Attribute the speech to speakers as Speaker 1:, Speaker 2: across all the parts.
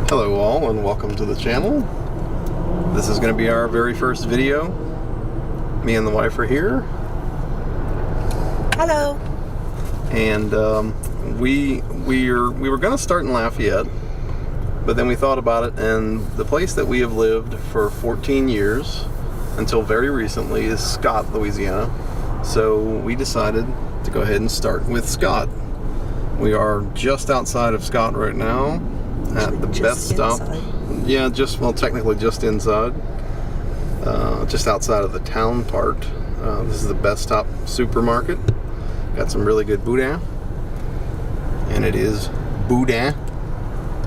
Speaker 1: Hello all and welcome to the channel. This is going to be our very first video. Me and the wife are here.
Speaker 2: Hello.
Speaker 1: And we were going to start in Lafayette, but then we thought about it, and the place that we have lived for 14 years until very recently is Scott, Louisiana. So we decided to go ahead and start with Scott. We are just outside of Scott right now at the best stop. Yeah, technically just inside. Just outside of the town part. This is the Best Stop supermarket. Got some really good boudin. And it is boudin,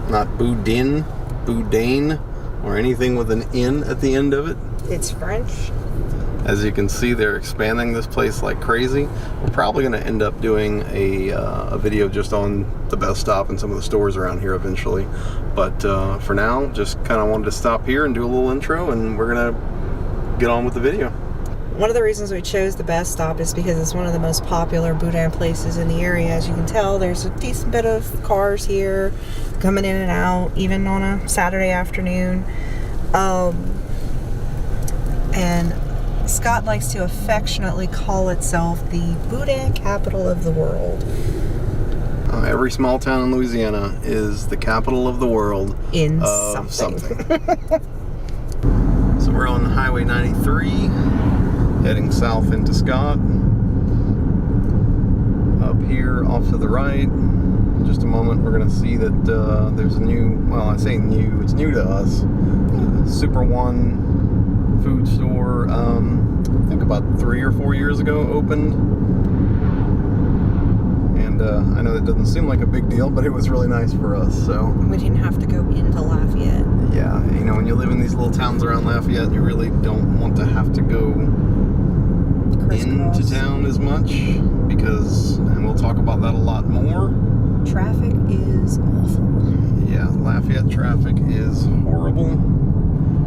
Speaker 1: not boudin, boudin, or anything with an N at the end of it.
Speaker 2: It's French.
Speaker 1: As you can see, they're expanding this place like crazy. We're probably going to end up doing a video just on the Best Stop and some of the stores around here eventually. But for now, just kind of wanted to stop here and do a little intro, and we're going to get on with the video.
Speaker 2: One of the reasons we chose the Best Stop is because it's one of the most popular boudin places in the area. As you can tell, there's a decent bit of cars here coming in and out, even on a Saturday afternoon. And Scott likes to affectionately call itself the boudin capital of the world.
Speaker 1: Every small town in Louisiana is the capital of the world
Speaker 2: In
Speaker 1: of
Speaker 2: something.
Speaker 1: So we're on Highway 93, heading south into Scott. Up here, off to the right, in just a moment, we're going to see that there's a new, well, I say new, it's new to us, Super One food store, I think about 3 or 4 years ago opened, and I know that doesn't seem like a big deal, but it was really nice for us. So
Speaker 2: We didn't have to go into Lafayette.
Speaker 1: yeah, you know, when you live in these little towns around Lafayette, you really don't want to have to go into town as much, because, and we'll talk about that a lot more,
Speaker 2: Traffic is awful.
Speaker 1: yeah, Lafayette traffic is horrible.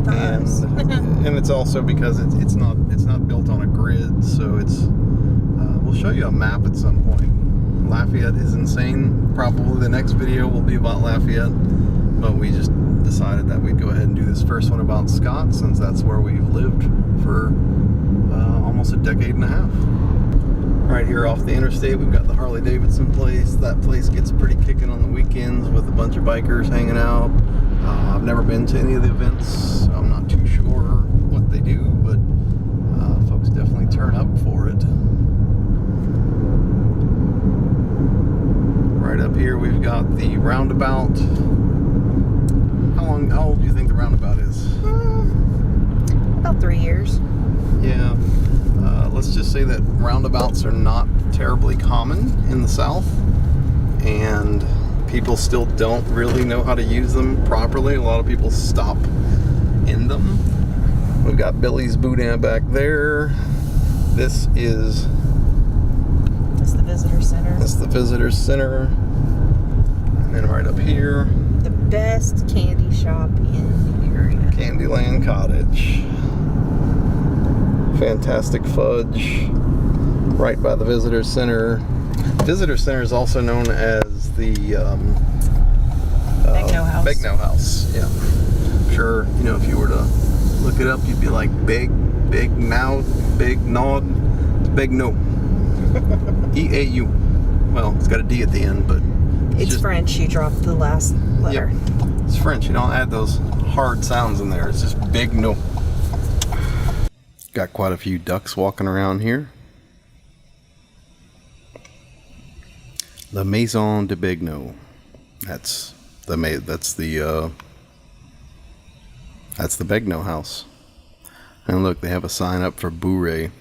Speaker 1: And it's also because it's not built on a grid, so it's we'll show you a map at some point. Lafayette is insane. Probably the next video will be about Lafayette, but we just decided that we'd go ahead and do this first one about Scott, since that's where we've lived for almost a decade and a half. Right here off the interstate, we've got the Harley-Davidson place. That place gets pretty kicking on the weekends with a bunch of bikers hanging out. I've never been to any of the events, so I'm not too sure what they do, but folks definitely turn up for it. Right up here, we've got the roundabout. How old do you think the roundabout is?
Speaker 2: About 3 years.
Speaker 1: Yeah. Let's just say that roundabouts are not terribly common in the South, and people still don't really know how to use them properly. A lot of people stop in them. We've got Billy's Boudin back there. That's the visitor center. That's the visitor center. And then right up here,
Speaker 2: The best candy shop in the area.
Speaker 1: Candyland Cottage. Fantastic fudge. Right by the visitor center. Visitor center is also known as the
Speaker 2: Begno House.
Speaker 1: Begno House, yeah. I'm sure, you know, if you were to look it up, you'd be like, big nod, Begno. E-A-U. Well, it's got a D at the end, but
Speaker 2: It's French. You dropped the last letter.
Speaker 1: Yep. It's French. You don't add those hard sounds in there. It's just Begno. Got quite a few ducks walking around here. La Maison de Begno. That's the Begno house. And look, they have a sign up for Bourrée.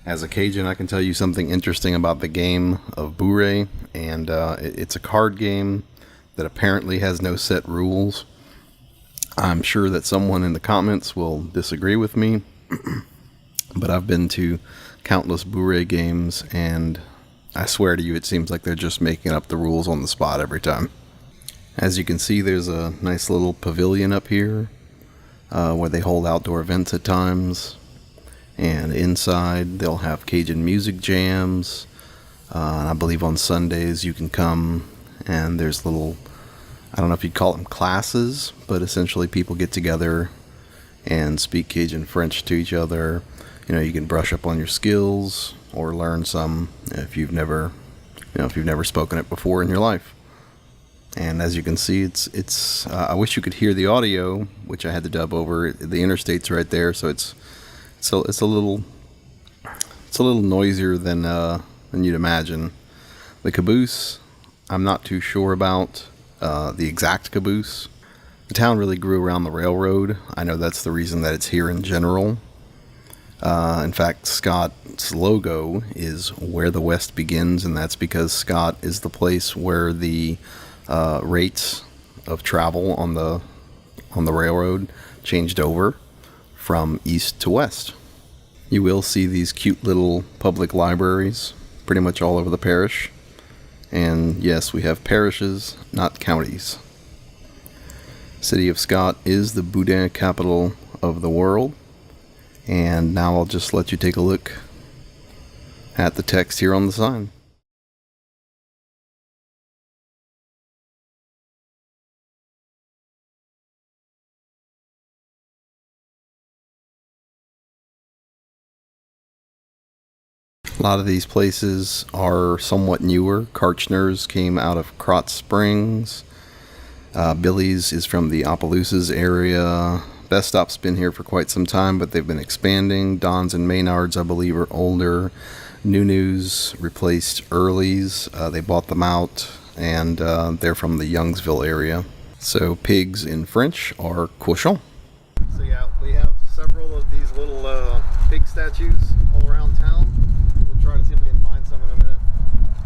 Speaker 1: As a Cajun, I can tell you something interesting about the game of Bourrée, and it's a card game that apparently has no set rules. I'm sure that someone in the comments will disagree with me, but I've been to countless Bourrée games, and I swear to you, it seems like they're just making up the rules on the spot every time. As you can see, there's a nice little pavilion up here where they hold outdoor events at times. And inside, they'll have Cajun music jams. And I believe on Sundays you can come and there's little I don't know if you'd call them classes, but essentially people get together and speak Cajun French to each other. You know, you can brush up on your skills or learn some if you've never spoken it before in your life. And as you can see, it's I wish you could hear the audio, which I had to dub over. The interstate's right there, so it's a little noisier than you'd imagine. The caboose, I'm not too sure about the exact caboose. The town really grew around the railroad. I know that's the reason that it's here in general. In fact, Scott's logo is where the West begins, and that's because Scott is the place where the rates of travel on the railroad changed over from east to west. You will see these cute little public libraries pretty much all over the parish. And yes, we have parishes, not counties. City of Scott is the Boudin capital of the world. And now I'll just let you take a look at the text here on the sign. A lot of these places are somewhat newer. Karchner's came out of Krotz Springs. Billy's is from the Opelousas area. Best Stop's been here for quite some time, but they've been expanding. Don's and Maynard's, I believe, are older. New News replaced Early's. They bought them out, and they're from the Youngsville area. So pigs in French are cochon. So yeah, we have several of these little pig statues all around town. Try to see if we can find some in a minute.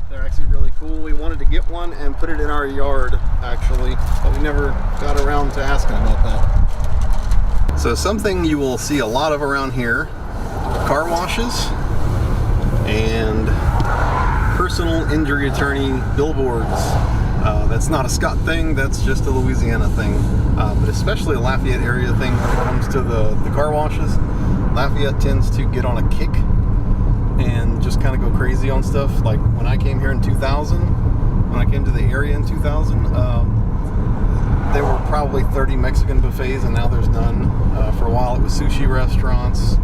Speaker 1: They're actually really cool. We wanted to get one and put it in our yard, actually, but we never got around to asking about that. So something you will see a lot of around here, car washes and personal injury attorney billboards. That's not a Scott thing, that's just a Louisiana thing, but especially a Lafayette area thing when it comes to the car washes. Lafayette tends to get on a kick and just kind of go crazy on stuff. Like when I came here in 2000, when I came to the area in 2000, there were probably 30 Mexican buffets, and now there's none. For a while it was sushi restaurants.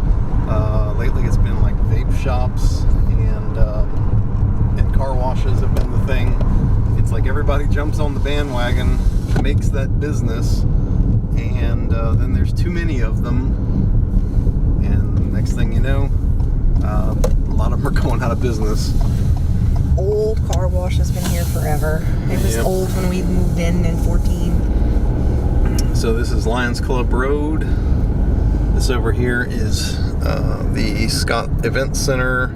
Speaker 1: Lately it's been like vape shops, and car washes have been the thing. It's like everybody jumps on the bandwagon, makes that business, and then there's too many of them, and next thing you know, a lot of them are going out of business.
Speaker 2: Old car wash has been here forever. It was old when we moved in 14.
Speaker 1: So this is Lions Club Road. This over here is the Scott Event Center.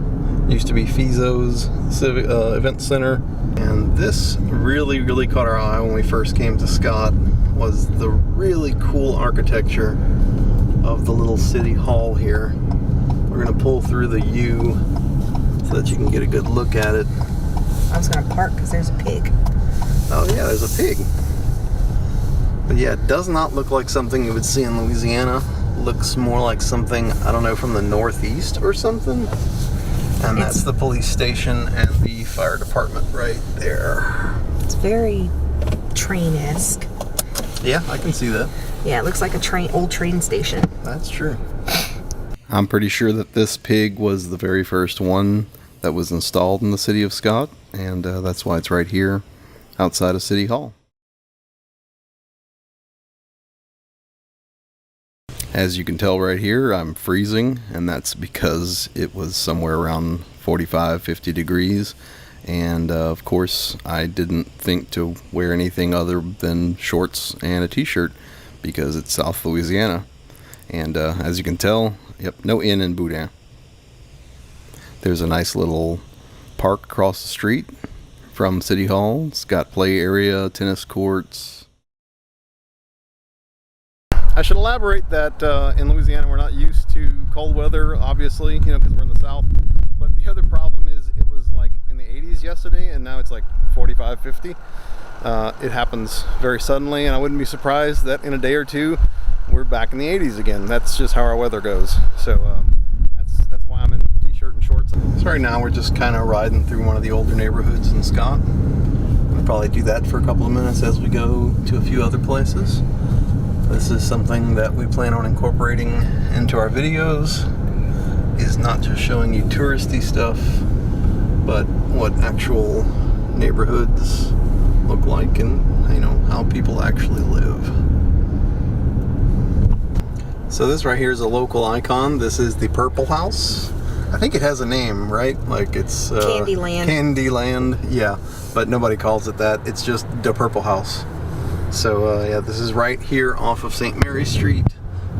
Speaker 1: Used to be Fizo's Civic Event Center. And this really caught our eye when we first came to Scott, was the really cool architecture of the little city hall here. We're going to pull through the U so that you can get a good look at it.
Speaker 2: I was going to park because there's a pig.
Speaker 1: Oh yeah, there's a pig. But yeah, it does not look like something you would see in Louisiana. Looks more like something, I don't know, from the Northeast or something. And that's the police station and the fire department right there.
Speaker 2: It's very train-esque.
Speaker 1: Yeah, I can see that.
Speaker 2: Yeah, it looks like a old train station.
Speaker 1: That's true. I'm pretty sure that this pig was the very first one that was installed in the city of Scott, and that's why it's right here outside of City Hall. As you can tell right here, I'm freezing, and that's because it was somewhere around 45-50 degrees, and of course I didn't think to wear anything other than shorts and a t-shirt because it's South Louisiana. And as you can tell, yep, no inn in Boudin. There's a nice little park across the street from City Hall. It's got play area, tennis courts. I should elaborate that in Louisiana we're not used to cold weather, obviously, because we're in the South. But the other problem is it was like in the 80s yesterday, and now it's like 45, 50. It happens very suddenly, and I wouldn't be surprised that in a day or two we're back in the 80s again. That's just how our weather goes. So that's why I'm in t-shirt and shorts. So right now we're just kind of riding through one of the older neighborhoods in Scott. We'll probably do that for a couple of minutes as we go to a few other places. This is something that we plan on incorporating into our videos, is not just showing you touristy stuff, but what actual neighborhoods look like and, you know, how people actually live. So this right here is a local icon. This is the Purple House. I think it has a name, right? Like it's
Speaker 2: Candyland.
Speaker 1: Candyland, yeah. But nobody calls it that. It's just the Purple House. So yeah, this is right here off of St. Mary Street,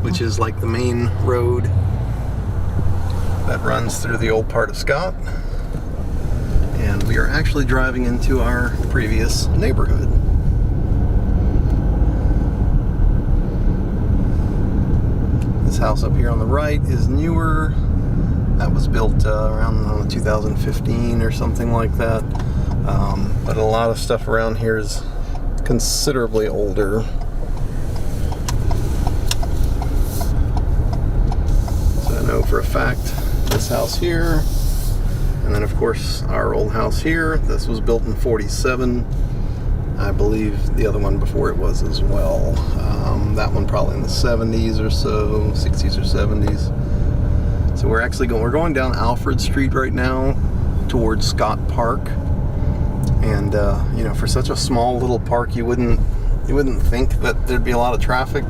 Speaker 1: which is like the main road that runs through the old part of Scott. And we are actually driving into our previous neighborhood. This house up here on the right is newer. That was built around 2015 or something like that. But a lot of stuff around here is considerably older. So I know for a fact this house here, and then of course our old house here, this was built in 47. I believe the other one before it was as well. That one probably in the 70s or so, 60s or 70s. So we're going down Alfred Street right now towards Scott Park. And you know, for such a small little park, you wouldn't think that there'd be a lot of traffic,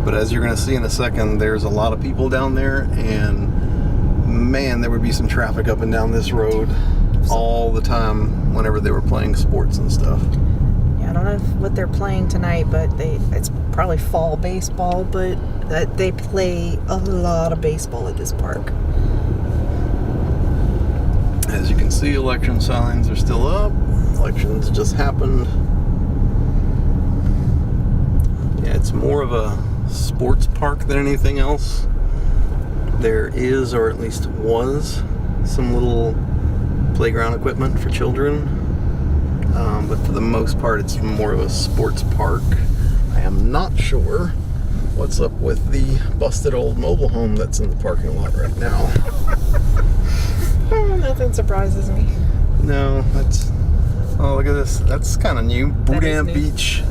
Speaker 1: but as you're going to see in a second, there's a lot of people down there, and man, there would be some traffic up and down this road all the time whenever they were playing sports and stuff.
Speaker 2: Yeah, I don't know what they're playing tonight, but it's probably fall baseball, but they play a lot of baseball at this park.
Speaker 1: As you can see, election signs are still up. Elections just happened. Yeah, it's more of a sports park than anything else. There is, or at least was, some little playground equipment for children. But for the most part, it's more of a sports park. I am not sure what's up with the busted old mobile home that's in the parking lot right now.
Speaker 2: Nothing surprises me.
Speaker 1: No, that's... Oh, look at this. That's kind of new. Boudin Beach.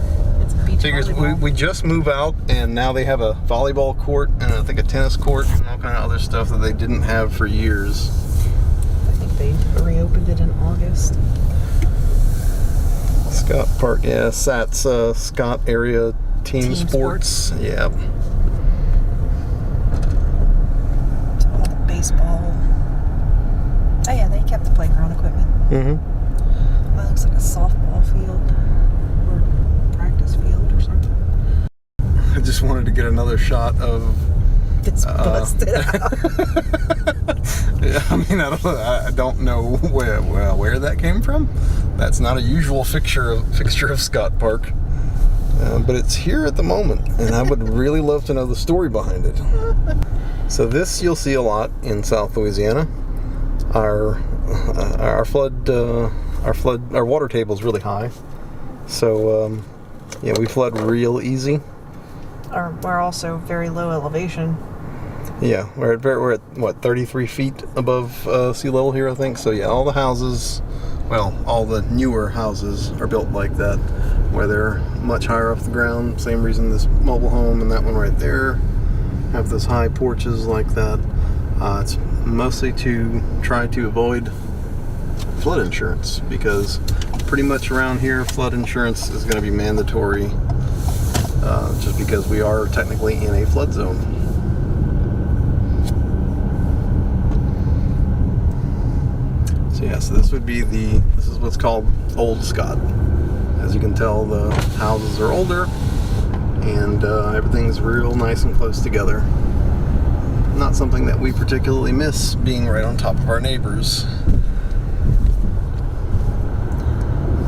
Speaker 2: It's a beach
Speaker 1: Figures
Speaker 2: volleyball.
Speaker 1: we just move out, and now they have a volleyball court and I think a tennis court and all kind of other stuff that they didn't have for years.
Speaker 2: I think they reopened it in August.
Speaker 1: Scott Park, yeah, SAT's Scott Area Team Sports. Yeah.
Speaker 2: All the baseball. Oh yeah, they kept the playground equipment.
Speaker 1: Mm-hmm.
Speaker 2: That looks like a softball field or practice field or something.
Speaker 1: I just wanted to get another shot of...
Speaker 2: It's busted out.
Speaker 1: Yeah, I mean, I don't know where that came from. That's not a usual fixture of Scott Park. But it's here at the moment, and I would really love to know the story behind it. So this you'll see a lot in South Louisiana. Our water table is really high, so yeah, we flood real easy.
Speaker 2: We're also very low elevation.
Speaker 1: Yeah, we're at what, 33 feet above sea level here, I think. So yeah, all the houses, well, all the newer houses are built like that, where they're much higher off the ground. Same reason this mobile home and that one right there have those high porches like that. It's mostly to try to avoid flood insurance, because pretty much around here flood insurance is going to be mandatory, just because we are technically in a flood zone. So yeah, so this is what's called Old Scott. As you can tell, the houses are older, and everything's real nice and close together. Not something that we particularly miss, being right on top of our neighbors.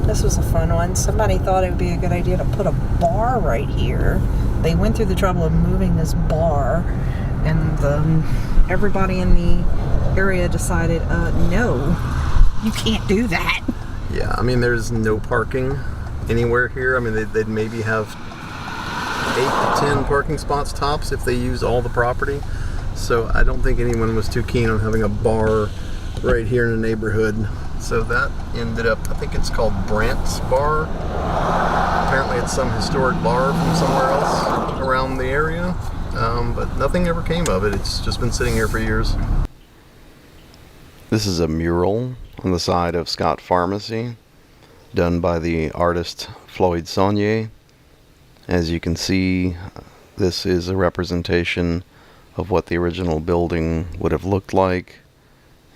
Speaker 2: This was a fun one. Somebody thought it would be a good idea to put a bar right here. They went through the trouble of moving this bar, and everybody in the area decided, no, you can't do that.
Speaker 1: Yeah, I mean, there's no parking anywhere here. I mean, they'd maybe have 8 to 10 parking spots tops if they used all the property. So I don't think anyone was too keen on having a bar right here in the neighborhood So that ended up, I think it's called Brant's Bar. Apparently it's some historic bar from somewhere else around the area, but nothing ever came of it. It's just been sitting here for years. This is a mural on the side of Scott Pharmacy, done by the artist Floyd Saunier. As you can see, this is a representation of what the original building would have looked like,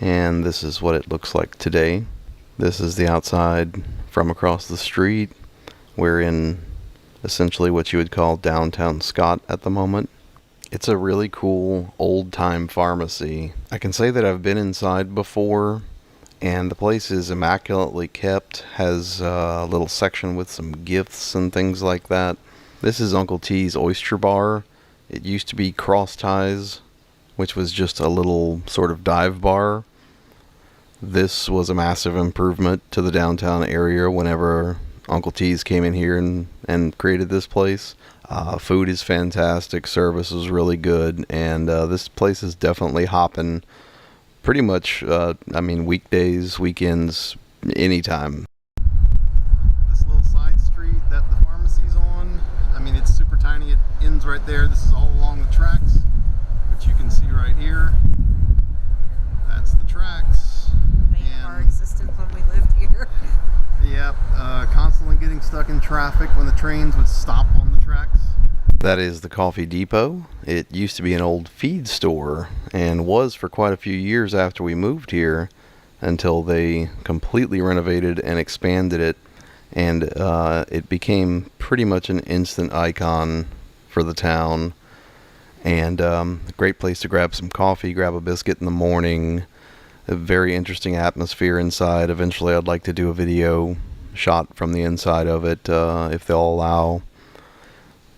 Speaker 1: and this is what it looks like today. This is the outside from across the street. We're in essentially what you would call downtown Scott at the moment. It's a really cool old-time pharmacy. I can say that I've been inside before, and the place is immaculately kept, has a little section with some gifts and things like that. This is Uncle T's Oyster Bar. It used to be Cross Ties, which was just a little sort of dive bar. This was a massive improvement to the downtown area whenever Uncle T's came in here and created this place. Food is fantastic, service is really good, and this place is definitely hopping pretty much, weekdays, weekends, anytime. This little side street that the pharmacy's on, it's super tiny. It ends right there. This is all along the tracks, which you can see right here. That's the tracks.
Speaker 2: Our existence when we lived here.
Speaker 1: Yep, constantly getting stuck in traffic when the trains would stop on the tracks. That is the Coffee Depot. It used to be an old feed store and was for quite a few years after we moved here, until they completely renovated and expanded it, and it became pretty much an instant icon for the town, and a great place to grab some coffee, grab a biscuit in the morning. A very interesting atmosphere inside. Eventually I'd like to do a video shot from the inside of it, if they'll allow.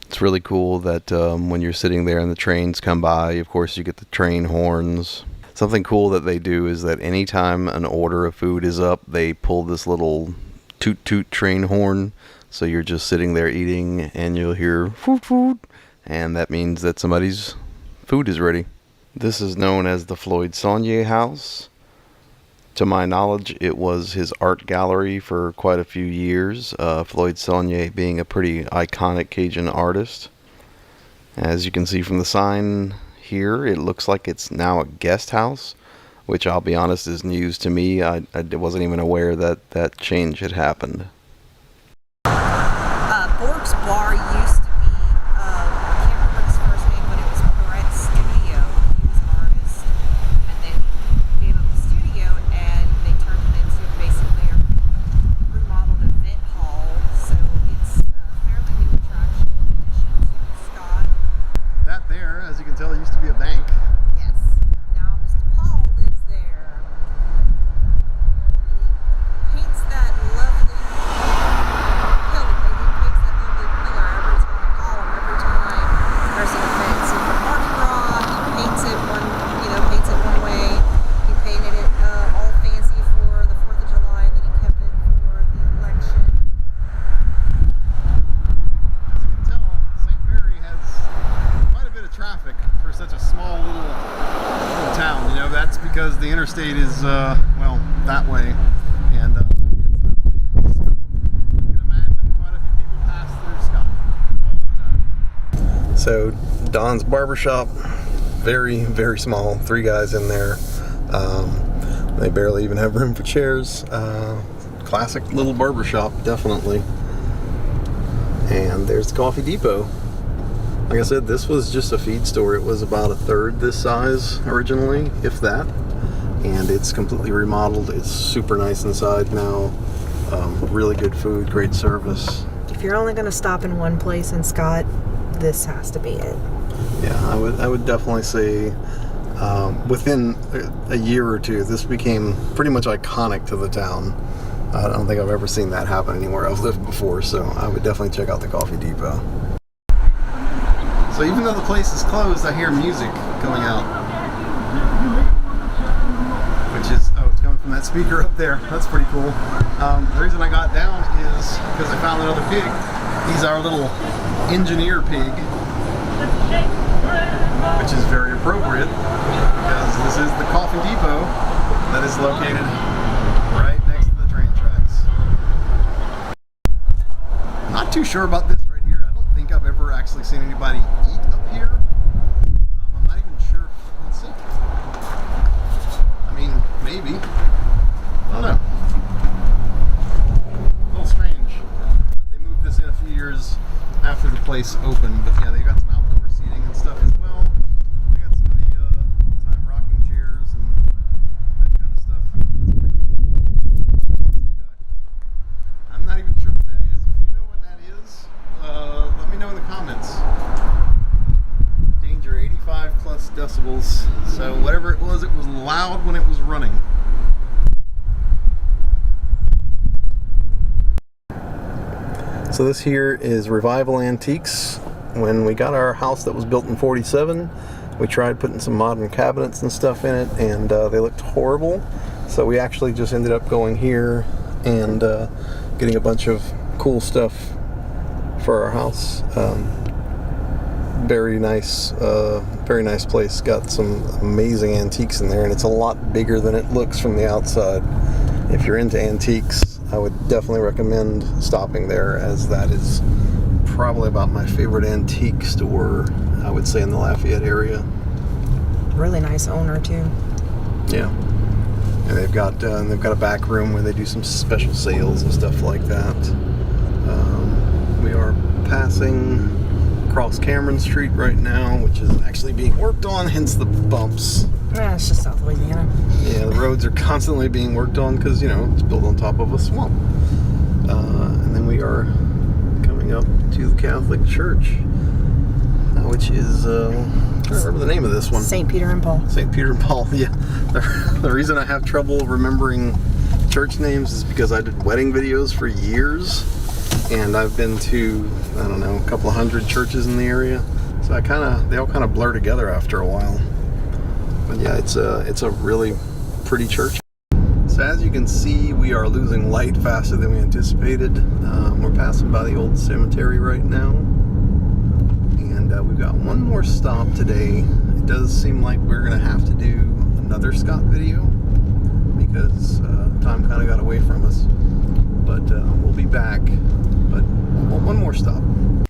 Speaker 1: It's really cool that when you're sitting there and the trains come by, of course you get the train horns. Something cool that they do is that anytime an order of food is up, they pull this little toot toot train horn. So you're just sitting there eating and you'll hear food food, and that means that somebody's food is ready. This is known as the Floyd Saunier House. To my knowledge, it was his art gallery for quite a few years, Floyd Saunier being a pretty iconic Cajun artist. As you can see from the sign here, it looks like it's now a guest house, which I'll be honest is news to me. I wasn't even aware that that change had happened.
Speaker 2: Borg's Bar used to be, I can't remember his first name, but it was Brett's Studio. He was an artist, and then gave him the studio, and they turned it into basically a remodeled event hall. So it's a fairly new attraction in addition to Scott.
Speaker 1: That there, as you can tell, used to be a bank.
Speaker 2: Yes. Now Mr. Paul lives there. He paints that lovely pillar. He paints that lovely pillar every time I call him. Every time there's an event. So for Mardi Gras, he paints it one way. He painted it all fancy for the 4th of July, and then he kept it for the election.
Speaker 1: As you can tell, St. Mary has quite a bit of traffic for such a small little town. That's because the interstate is, that way, and it's that way. So you can imagine quite a few people pass through Scott all the time. So Don's Barbershop, very, very small. 3 guys in there. They barely even have room for chairs. Classic little barbershop, definitely. And there's the Coffee Depot. Like I said, this was just a feed store. It was about a third this size originally, if that. And it's completely remodeled. It's super nice inside now. Really good food, great service.
Speaker 2: If you're only going to stop in one place in Scott, this has to be it.
Speaker 1: Yeah, I would definitely say within a year or two, this became pretty much iconic to the town. I don't think I've ever seen that happen anywhere I've lived before, so I would definitely check out the Coffee Depot. So even though the place is closed, I hear music coming out. Which is, it's coming from that speaker up there. That's pretty cool. The reason I got down is because I found another pig. He's our little engineer pig, which is very appropriate because this is the Coffee Depot that is located right too sure about this right here. I don't think I've ever actually seen anybody eat up here. I'm not even sure. Let's see. I mean, maybe. I don't know. A little strange. They moved this in a few years after the place opened, but yeah, they got some outdoor seating and stuff as well. They got some of the old-time rocking chairs and that kind of stuff. That's pretty cool. This little guy. I'm not even sure what that is. If you know what that is, let me know in the comments. Danger 85 plus decibels. So whatever it was loud when it was running. So this here is Revival Antiques. When we got our house that was built in '47, we tried putting some modern cabinets and stuff in it, and they looked horrible. So we actually just ended up going here and getting a bunch of cool stuff for our house. Very nice place. Got some amazing antiques in there, and it's a lot bigger than it looks from the outside. If you're into antiques, I would definitely recommend stopping there, as that is probably about my favorite antique store, I would say, in the Lafayette area.
Speaker 2: Really nice owner too.
Speaker 1: Yeah. And they've got a back room where they do some special sales and stuff like that. We are passing across Cameron Street right now, which is actually being worked on, hence the bumps.
Speaker 2: Yeah, it's just South Louisiana.
Speaker 1: Yeah, the roads are constantly being worked on because, you know, it's built on top of a swamp. And then we are coming up to the Catholic Church, which is, I can't remember the name of this one.
Speaker 2: St. Peter and Paul.
Speaker 1: St. Peter and Paul, yeah. The reason I have trouble remembering church names is because I did wedding videos for years, and I've been to, I don't know, a couple of hundred churches in the area. So they all kind of blur together after a while. But yeah, it's a really pretty church. So as you can see, we are losing light faster than we anticipated. We're passing by the old cemetery right now. And we've got one more stop today. It does seem like we're going to have to do another Scott video because time kind of got away from us. But we'll be back. But one more stop.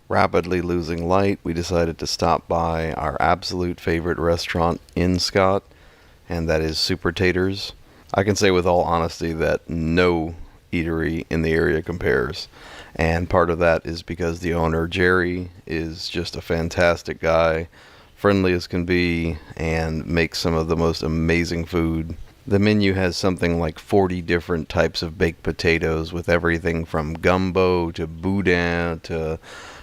Speaker 1: Rapidly losing light, we decided to stop by our absolute favorite restaurant in Scott, and that is Super Taters. I can say with all honesty that no eatery in the area compares, and part of that is because the owner, Jerry, is just a fantastic guy, friendly as can be, and makes some of the most amazing food. The menu has something like 40 different types of baked potatoes, with everything from gumbo to boudin to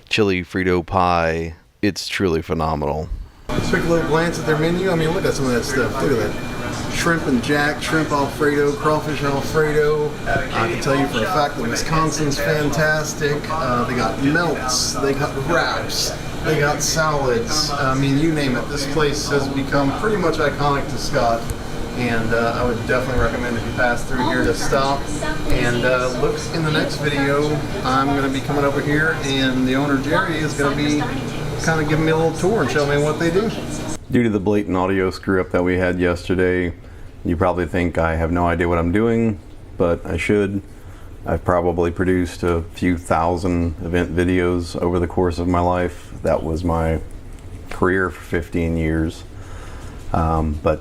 Speaker 1: chili Frito pie. It's truly phenomenal. Let's take a little glance at their menu. I mean, look at some of that stuff. Look at that. Shrimp and jack, shrimp Alfredo, crawfish Alfredo. I can tell you for a fact that Wisconsin's fantastic. They got melts, they got wraps, they got salads. I mean, you name it. This place has become pretty much iconic to Scott. And I would definitely recommend if you pass through here to stop and look in the next video. I'm going to be coming over here, and the owner Jerry is going to be kind of giving me a little tour and show me what they do. Due to the blatant audio screw up that we had yesterday, you probably think I have no idea what I'm doing, but I should. I've probably produced a few thousand event videos over the course of my life. That was my career for 15 years. But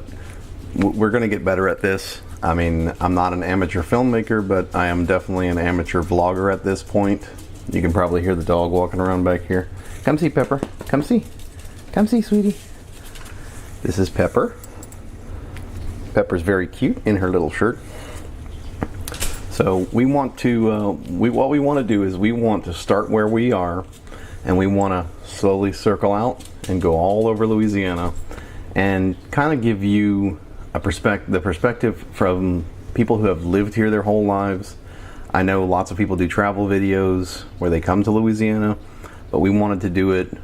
Speaker 1: we're going to get better at this. I mean, I'm not an amateur filmmaker, but I am definitely an amateur vlogger at this point. You can probably hear the dog walking around back here. Come see, Pepper. Come see. Come see, sweetie. This is Pepper. Pepper's very cute in her little shirt. So we want to, what we want to do is we want to start where we are, and we want to slowly circle out and go all over Louisiana and kind of give you the perspective from people who have lived here their whole lives. I know lots of people do travel videos where they come to Louisiana, but we wanted to do it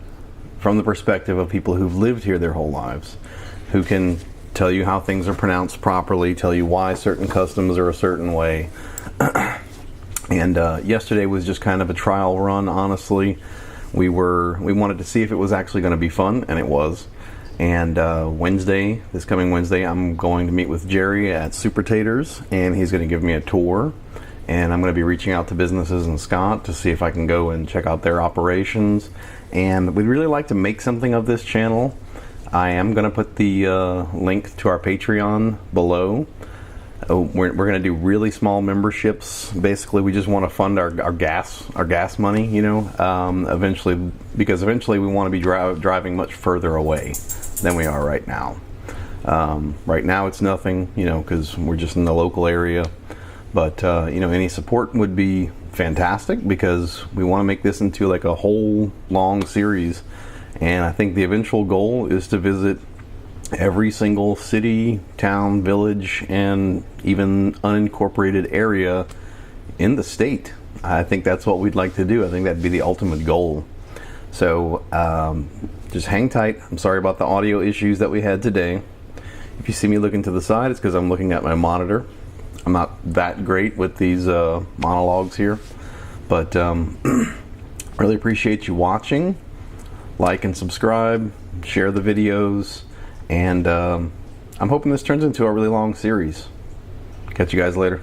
Speaker 1: from the perspective of people who've lived here their whole lives, who can tell you how things are pronounced properly, tell you why certain customs are a certain way. And yesterday was just kind of a trial run, honestly. We wanted to see if it was actually going to be fun, and it was. And this coming Wednesday, I'm going to meet with Jerry at Super Taters, and he's going to give me a tour. and I'm going to be reaching out to businesses in Scott to see if I can go and check out their operations. And we'd really like to make something of this channel. I am going to put the link to our Patreon below. We're going to do really small memberships. Basically, we just want to fund our gas money, you know, eventually, because eventually we want to be driving much further away than we are right now. Right now it's nothing, you know, because we're just in the local area. But you know, any support would be fantastic, because we want to make this into like a whole long series. And I think the eventual goal is to visit every single city, town, village, and even unincorporated area in the state. I think that's what we'd like to do. I think that'd be the ultimate goal. So just hang tight. I'm sorry about the audio issues that we had today. If you see me looking to the side, it's because I'm looking at my monitor. I'm not that great with these monologues here, but really appreciate you watching. Like and subscribe, share the videos, and I'm hoping this turns into a really long series. Catch you guys later.